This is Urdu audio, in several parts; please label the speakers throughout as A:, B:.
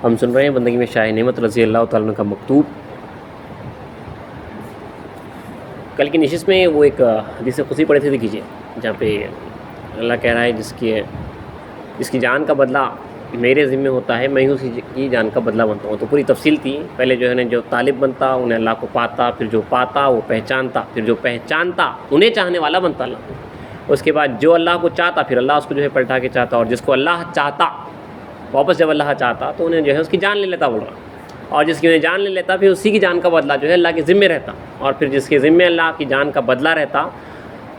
A: ہم سن رہے ہیں بندگی میں شاہ نعمت رضی اللہ تعالیٰ عنہ کا مکتوب۔ کل کی نشست میں وہ ایک حدیث قدسی پڑھے تھے، دیکھیے جہاں پہ اللہ کہہ رہا ہے جس کی جان کا بدلہ میرے ذمہ ہوتا ہے، میں ہی اس کی جان کا بدلہ بنتا ہوں۔ تو پوری تفصیل تھی، پہلے جو ہے نا جو طالب بنتا انہیں اللہ کو پاتا، پھر جو پاتا وہ پہچانتا، پھر جو پہچانتا انہیں چاہنے والا بنتا اللہ۔ اس کے بعد جو اللہ کو چاہتا پھر اللہ اس کو جو ہے پلٹا کے چاہتا، اور جس کو اللہ چاہتا واپس جب اللہ چاہتا تو انہیں جو ہے اس کی جان لے لیتا بول رہا، اور جس کی انہیں جان لے لیتا پھر اسی کی جان کا بدلہ جو ہے اللہ کے ذمے رہتا، اور پھر جس کے ذمے اللہ کی جان کا بدلہ رہتا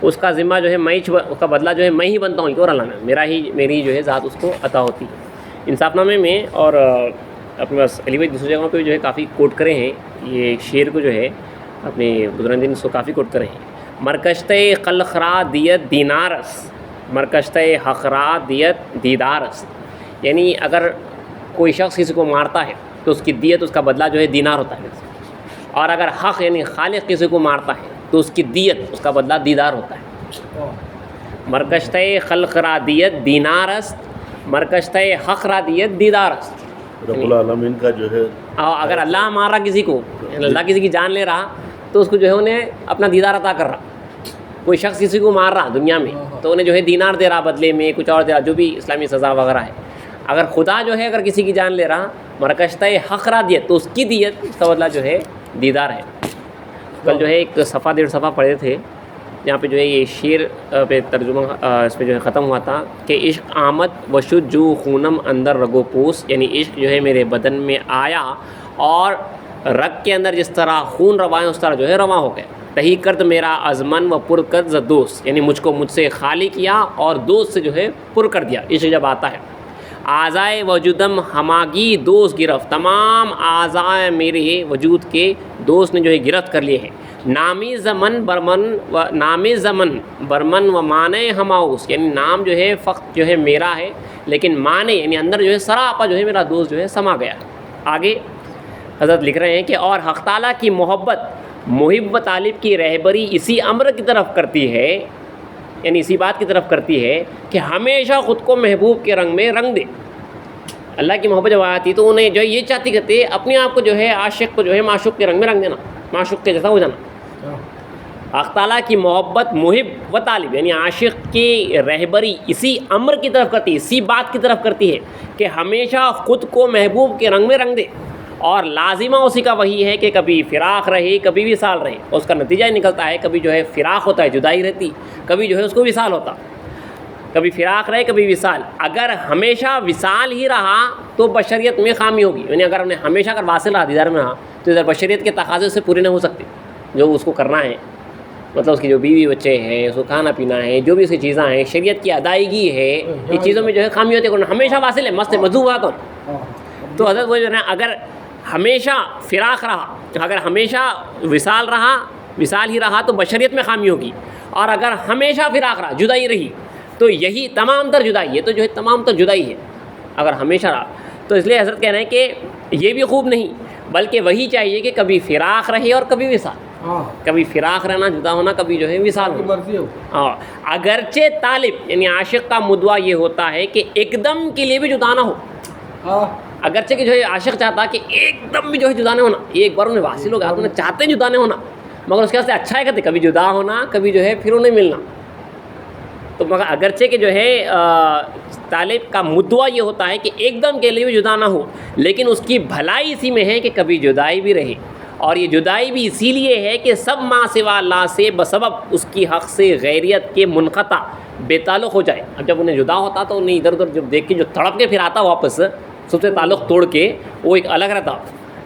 A: اس کا ذمہ جو ہے اس کا بدلہ جو ہے میں ہی بنتا ہوں، اور اللہ نے میری جو ہے ذات اس کو عطا ہوتی ہے۔ انصاف نامے میں اور اپنے پاس علی بھائی دوسری جگہوں پہ جو ہے کافی کوٹ کرے ہیں، یہ شعر کو جو ہے اپنے بزرگ دین اس کو کافی کوٹ کرے ہیں۔ مرکشتِ قلخرا دیت دینارس، مرکشتِ حقرا دیت دیدارس، یعنی اگر کوئی شخص کسی کو مارتا ہے تو اس کی دیت، اس کا بدلہ جو ہے دینار ہوتا ہے، اور اگر حق یعنی خالق کسی کو مارتا ہے تو اس کی دیت، اس کا بدلہ دیدار ہوتا ہے۔ مرکشتِ خلقرا دیت دینارس، مرکشتِ حقرا دیت دیدارس،
B: رب العالمین کا جو ہے
A: اگر اللہ مار رہا کسی کو، اللہ کسی کی جان لے رہا تو اس کو جو ہے انہیں اپنا دیدار عطا کر رہا۔ کوئی شخص کسی کو مار رہا دنیا میں تو انہیں جو ہے دینار دے رہا بدلے میں، کچھ اور دے رہا، جو بھی اسلامی سزا وغیرہ ہے۔ اگر خدا جو ہے اگر کسی کی جان لے رہا مرکشتہ حقرا دیت تو اس کی دیت، اس کا بدلہ جو ہے دیدار ہے۔ کل جو ہے ایک صفحہ 1.5 صفحہ پڑھے تھے جہاں پہ جو ہے یہ شعر پہ ترجمہ اس پہ جو ہے ختم ہوا تھا کہ عشق آمد وشد جو خونم اندر رگو پوس، یعنی عشق جو ہے میرے بدن میں آیا اور رگ کے اندر جس طرح خون رواں اس طرح جو ہے رواں ہو گیا۔ تہی کرد میرا ازمن و پر کرد ز دوست، یعنی مجھ کو مجھ سے خالی کیا اور دوست سے جو ہے پر کر دیا۔ عشق جب آتا ہے اعضائے وجودم ہماگی دوست گرفت، تمام اعضائے میرے وجود کے دوست نے جو ہے گرفت کر لیے ہیں۔ نامی زمن برمن و معنی ہماؤس، یعنی نام جو ہے فقط جو ہے میرا ہے لیکن معنی یعنی اندر جو ہے سراپا جو ہے میرا دوست جو ہے سما گیا۔ آگے حضرت لکھ رہے ہیں کہ اور حق تعالیٰ کی محبت محب و طالب کی رہبری اسی امر کی طرف کرتی ہے، یعنی اسی بات کی طرف کرتی ہے کہ ہمیشہ خود کو محبوب کے رنگ میں رنگ دے۔ اللہ کی محبت جب آتی تو انہیں جو یہ چاہتی کرتے اپنے آپ کو جو ہے عاشق کو جو ہے معشوق کے رنگ میں رنگ دینا، معشوق کے جیسا ہو جانا۔ حق تعالیٰ کی محبت محب و طالب یعنی عاشق کی رہبری اسی امر کی طرف کرتی ہے، اسی بات کی طرف کرتی ہے کہ ہمیشہ خود کو محبوب کے رنگ میں رنگ دے، اور لازمہ اسی کا وہی ہے کہ کبھی فراق رہے کبھی وصال رہے، اور اس کا نتیجہ ہی نکلتا ہے کبھی جو ہے فراق ہوتا ہے جدائی رہتی، کبھی جو ہے اس کو وصال ہوتا، کبھی فراق رہے کبھی وصال۔ اگر ہمیشہ وصال ہی رہا تو بشریت میں خامی ہوگی، یعنی اگر انہیں ہمیشہ اگر واصل رہا دیدار میں رہا تو ادھر بشریت کے تقاضے سے پورے نہیں ہو سکتے جو اس کو کرنا ہے، مطلب اس کی جو بیوی بچے ہیں، اس کو کھانا پینا ہے، جو بھی اس کی چیزیں ہیں، شریعت کی ادائیگی ہے، یہ چیزوں میں جو ہے خامی ہوتی ہے، ہمیشہ واصل ہے، مست مضبوط ہو۔ تو حضرت وہ جو ہے اگر ہمیشہ فراق رہا، اگر ہمیشہ وصال رہا، وصال ہی رہا تو بشریت میں خامی ہوگی، اور اگر ہمیشہ فراق رہا جدائی رہی تو یہی تمام تر جدائی ہے، تو جو ہے تمام تر جدائی ہے اگر ہمیشہ رہا۔ تو اس لیے حضرت کہہ رہے ہیں کہ یہ بھی خوب نہیں، بلکہ وہی چاہیے کہ کبھی فراق رہے اور کبھی وصال، کبھی فراق رہنا جدا ہونا، کبھی جو ہے وصال ہونا۔ اگرچہ طالب یعنی عاشق کا مدعا یہ ہوتا ہے کہ ایک دم کے لیے بھی جدا نہ ہو، اگرچہ کہ جو ہے عاشق چاہتا کہ ایک دم بھی جو ہے جدا نہیں ہونا، ایک بار انہیں واصل ہو گیا انہیں چاہتے جدا نہیں ہونا، مگر اس کے واسطے اچھا ہے کہتے کبھی جدا ہونا کبھی جو ہے پھر انہیں ملنا۔ تو مگر اگرچہ کہ جو ہے طالب کا مدعا یہ ہوتا ہے کہ ایک دم کے لیے بھی جدا نہ ہو، لیکن اس کی بھلائی اسی میں ہے کہ کبھی جدائی بھی رہے، اور یہ جدائی بھی اسی لیے ہے کہ سب ما سوا اللہ سے بسبب اس کی حق سے غیریت کے منقطع بے تعلق ہو جائے۔ اب جب انہیں جدا ہوتا تو انہیں ادھر ادھر جب دیکھ کے جو تڑپ کے پھر آتا واپس سب سے تعلق توڑ کے وہ ایک الگ رہتا،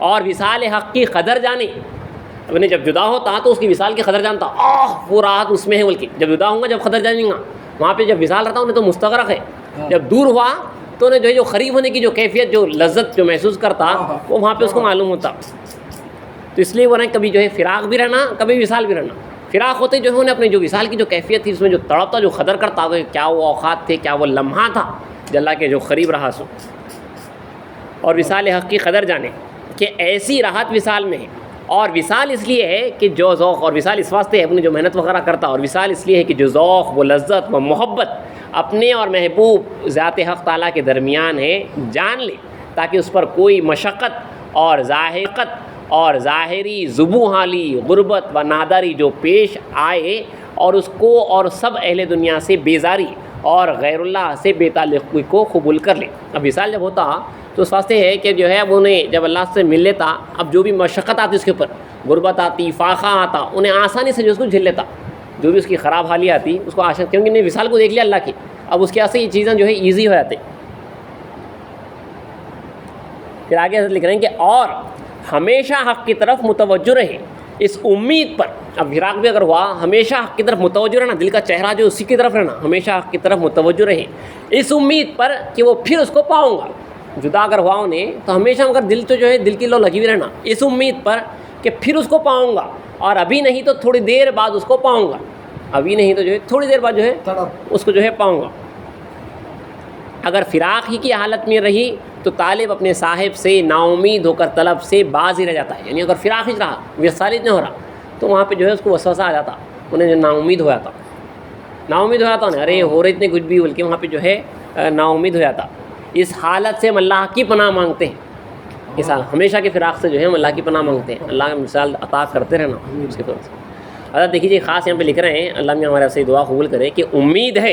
A: اور وصال حق کی قدر جانے، اب انہیں جب جدا ہوتا تو اس کی وصال کی قدر جانتا، وہ راحت اس میں ہے، بلکہ جب جدا ہوں گا جب قدر جانیں گا، وہاں پہ جب وصال رہتا انہیں تو مستغرق ہے، جب دور ہوا تو انہیں جو ہے جو قریب ہونے کی جو کیفیت جو لذت جو محسوس کرتا وہ وہاں پہ اس کو معلوم ہوتا۔ تو اس لیے وہ نے کبھی جو ہے فراق بھی رہنا کبھی وصال بھی رہنا۔ فراق ہوتے جو ہے انہیں اپنے جو وصال کی جو کیفیت تھی اس میں جو تڑپتا جو قدر کرتا، کیا وہ اوقات تھے، کیا وہ لمحہ تھا جو اللہ کے جو قریب رہا سو، اور وصال حق کی قدر جانے کہ ایسی راحت وصال میں ہے۔ اور وصال اس لیے ہے کہ جو ذوق، اور وصال اس واسطے ہے اپنی جو محنت وغیرہ کرتا، اور وصال اس لیے ہے کہ جو ذوق وہ لذت وہ محبت اپنے اور محبوب ذات حق تعالیٰ کے درمیان ہے، جان لے تاکہ اس پر کوئی مشقت اور ذائقت اور ظاہری ذبو حالی غربت و ناداری جو پیش آئے اور اس کو اور سب اہل دنیا سے بیزاری اور غیر اللہ سے بے تعلقی کو قبول کر لے۔ اب وصال جب ہوتا تو اس واسطے ہے کہ جو ہے وہ انہیں جب اللہ سے مل لیتا، اب جو بھی مشقت آتی اس کے اوپر، غربت آتی، فاقہ آتا، انہیں آسانی سے جو اس کو جھیل لیتا، جو بھی اس کی خراب حالی آتی اس کو آسانی، کیونکہ انہیں وصال کو دیکھ لیا اللہ کی، اب اس کے واسطے یہ چیزیں جو ہے ایزی ہو جاتے۔ پھر آگے حضرت لکھ رہے ہیں کہ اور ہمیشہ حق کی طرف متوجہ رہے اس امید پر، اب فراق بھی اگر ہوا ہمیشہ حق کی طرف متوجہ رہنا، دل کا چہرہ جو اسی کی طرف رہنا، ہمیشہ حق کی طرف متوجہ رہے اس امید پر کہ وہ پھر اس کو پاؤں گا۔ جدا اگر ہوا انہیں تو ہمیشہ مگر دل تو جو ہے دل کی لو لگی ہوئی رہنا اس امید پر کہ پھر اس کو پاؤں گا، اور ابھی نہیں تو تھوڑی دیر بعد اس کو پاؤں گا، ابھی نہیں تو جو ہے تھوڑی دیر بعد جو ہے اس کو جو ہے پاؤں گا۔ اگر فراق ہی کی حالت میں رہی تو طالب اپنے صاحب سے نا امید ہو کر طلب سے باز ہی رہ جاتا ہے، یعنی اگر فراق ہی رہا، وصال نہیں ہو رہا، تو وہاں پہ جو ہے اس کو وسوسہ آ جاتا، انہیں جو نا امید ہو جاتا، نا امید ہو جاتا، ارے ہو رہے اتنے کچھ بھی، بلکہ وہاں پہ جو ہے نا امید ہو جاتا۔ اس حالت سے ہم اللہ کی پناہ مانگتے ہیں، اس ہمیشہ کے فراق سے جو ہے ہم اللہ کی پناہ مانگتے ہیں، اللہ کا مثال عطا کرتے رہنا اس کے طور سے۔ حضرت دیکھیے جی خاص یہاں پہ لکھ رہے ہیں، اللہ نے ہمارے سے دعا قبول کرے کہ امید ہے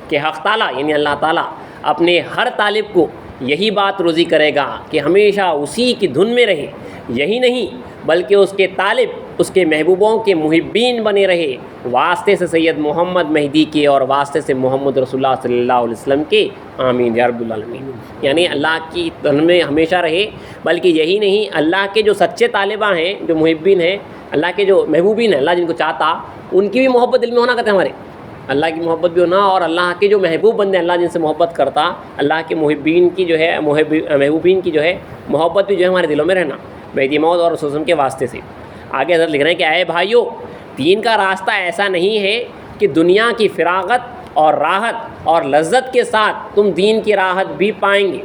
A: کہ حق تعالیٰ یعنی اللہ تعالیٰ اپنے ہر طالب کو یہی بات روزی کرے گا کہ ہمیشہ اسی کی دھن میں رہے، یہی نہیں بلکہ اس کے طالب اس کے محبوبوں کے محبین بنے رہے، واسطے سے سید محمد مہدی کے اور واسطے سے محمد رسول اللہ صلی اللہ علیہ وسلم کے، آمین یا رب العالمین۔ یعنی اللہ کی دھن میں ہمیشہ رہے، بلکہ یہی نہیں اللہ کے جو سچے طالبہ ہیں، جو محبین ہیں، اللہ کے جو محبوبین ہیں، اللہ جن کو چاہتا ان کی بھی محبت دل میں ہونا کہتے ہیں ہمارے، اللہ کی محبت بھی ہونا، اور اللہ کے جو محبوب بندے اللہ جن سے محبت کرتا، اللہ کے محبین کی جو ہے محبوبین کی جو ہے محبت بھی جو ہے ہمارے دلوں میں رہنا، مہدی موعود اور رسول کے واسطے سے۔ آگے حضرت لکھ رہے ہیں کہ اے بھائیو، دین کا راستہ ایسا نہیں ہے کہ دنیا کی فراغت اور راحت اور لذت کے ساتھ تم دین کی راحت بھی پائیں گے۔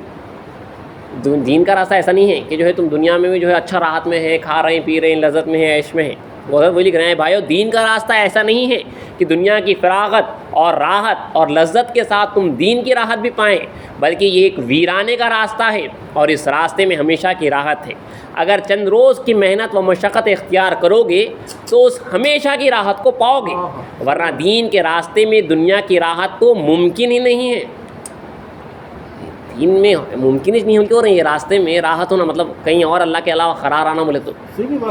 A: دین کا راستہ ایسا نہیں ہے کہ جو ہے تم دنیا میں بھی جو ہے اچھا راحت میں ہے، کھا رہے ہیں پی رہے ہیں، لذت میں ہے، عیش میں ہے۔ وہ لکھ رہے ہیں بھائیو، دین کا راستہ ایسا نہیں ہے کہ دنیا کی فراغت اور راحت اور لذت کے ساتھ تم دین کی راحت بھی پائیں، بلکہ یہ ایک ویرانے کا راستہ ہے، اور اس راستے میں ہمیشہ کی راحت ہے۔ اگر چند روز کی محنت و مشقت اختیار کرو گے تو اس ہمیشہ کی راحت کو پاؤ گے، ورنہ دین کے راستے میں دنیا کی راحت تو ممکن ہی نہیں ہے۔ دین میں ممکن ہی نہیں ہو کیوں رہے ہیں، راستے میں راحت ہونا مطلب کہیں اور اللہ کے علاوہ قرار آنا بولے تو،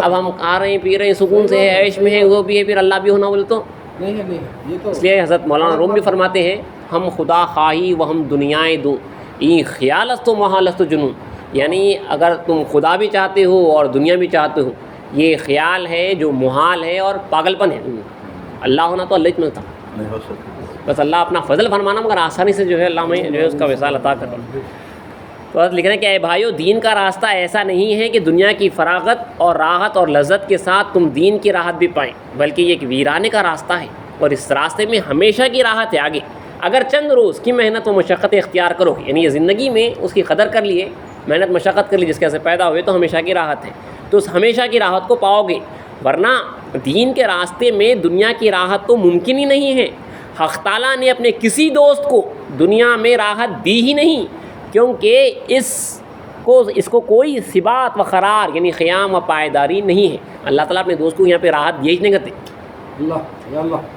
A: اب ہم کھا رہے ہیں پی رہے ہیں سکون سے ہے، عیش میں ہے، وہ بھی ہے، پھر اللہ بھی ہونا بولے تو اس لیے حضرت مولانا روم بھی فرماتے ہیں، ہم خدا خواہی و ہم دنیائے دوں این خیال است و محال است و جنون، یعنی اگر تم خدا بھی چاہتے ہو اور دنیا بھی چاہتے ہو، یہ خیال ہے جو محال ہے اور پاگل پن ہے۔ اللہ ہونا تو اللہ ہی ملتا، بس اللہ اپنا فضل فرمانا، مگر آسانی سے جو ہے اللہ میں جو ہے اس کا وصال عطا کرنا۔ تو حضرت لکھ رہے ہیں کہ اے بھائیو، دین کا راستہ ایسا نہیں ہے کہ دنیا کی فراغت اور راحت اور لذت کے ساتھ تم دین کی راحت بھی پائیں، بلکہ یہ ایک ویرانے کا راستہ ہے، اور اس راستے میں ہمیشہ کی راحت ہے آگے۔ اگر چند روز کی محنت و مشقت اختیار کرو گے، یعنی یہ زندگی میں اس کی قدر کر لیے، محنت مشقت کر لی جس کے سے پیدا ہوئے، تو ہمیشہ کی راحت ہے، تو اس ہمیشہ کی راحت کو پاؤ گے، ورنہ دین کے راستے میں دنیا کی راحت تو ممکن ہی نہیں ہے۔ حق تعالیٰ نے اپنے کسی دوست کو دنیا میں راحت دی ہی نہیں، کیونکہ اس کو کوئی ثبات و قرار یعنی قیام و پائیداری نہیں ہے۔ اللہ تعالیٰ اپنے دوست کو یہاں پہ راحت دی ہی نہیں کرتے،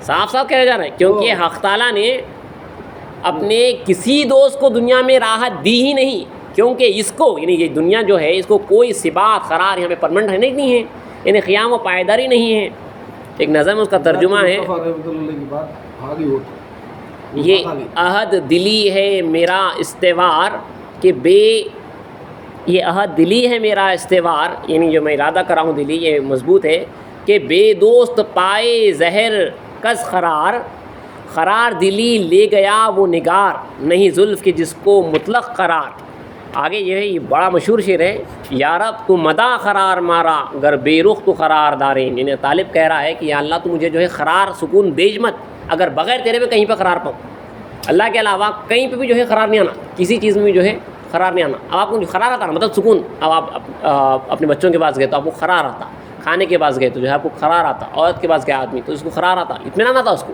A: صاف صاف کہہ جا رہے ہیں، کیونکہ حق تعالیٰ نے اپنے کسی دوست کو دنیا میں راحت دی ہی نہیں، کیونکہ اس کو یعنی یہ دنیا جو ہے اس کو کوئی ثبات قرار یہاں پہ پرمنٹ ہے نہیں ہے، یعنی قیام و پائیداری نہیں ہے۔ ایک نظم اس کا ترجمہ ہے، یہ عہد دلی ہے میرا استوار کہ یہ عہد دلی ہے میرا استوار، یعنی جو میں ارادہ کر رہا ہوں دلی، یہ مضبوط ہے کہ بے دوست پائے زہر کس قرار دلی لے گیا وہ نگار، نہیں زلف کے جس کو مطلق قرار۔ آگے یہ ہے، یہ بڑا مشہور شعر ہے، یا رب تو مدا قرار مارا گر بے رخ تو قرار دارین، یعنی طالب کہہ رہا ہے کہ یا اللہ تو مجھے جو ہے قرار سکون دیج مت، اگر بغیر تیرے میں کہیں پہ قرار پاؤں، اللہ کے علاوہ کہیں پہ بھی جو ہے قرار نہیں آنا، کسی چیز میں بھی جو ہے قرار نہیں آنا۔ اب آپ کو جو قرار آتا نا مطلب سکون، اب آپ اپنے بچوں کے پاس گئے تو آپ کو قرار آتا، کھانے کے پاس گئے تو جو ہے آپ کو قرار آتا، عورت کے پاس گیا آدمی تو اس کو قرار آتا، اطمینان آتا اس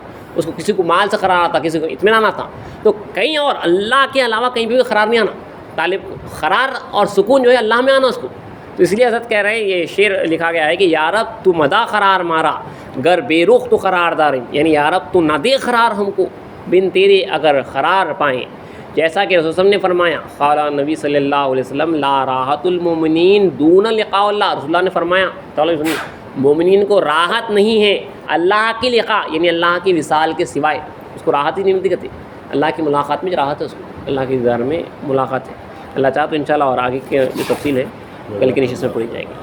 A: کو کسی کو مال سے قرار آتا، کسی کو اطمینان آتا، تو کہیں اور اللہ کے علاوہ کہیں پہ بھی قرار نہیں آنا، طالب قرار اور سکون جو ہے اللہ میں آنا اس کو. تو اس لیے حضرت کہہ رہے ہیں، یہ شعر لکھا گیا ہے کہ یا رب تو مدا قرار مارا گر بے رخ تو قرار داریں، یعنی یا رب تو نہ دے قرار ہم کو بن تیرے اگر قرار پائیں. جیسا کہ رسول اللہ نے فرمایا، قال نبی صلی اللہ علیہ وسلم لا راحت المومنین دون لقاء اللہ، رسول اللہ نے فرمایا مومنین کو راحت نہیں ہے اللہ کی لقاء یعنی اللہ کی وصال کے سوائے، اس کو راحت ہی نہیں ملتی. کہتے اللہ کی ملاقات میں جو راحت ہے اس کو، اللہ کے دیدار میں ملاقات ہے. اللہ چاہے تو انشاءاللہ اور آگے کی جو تفصیل ہے کل کی نشست میں پڑھی جائے گی.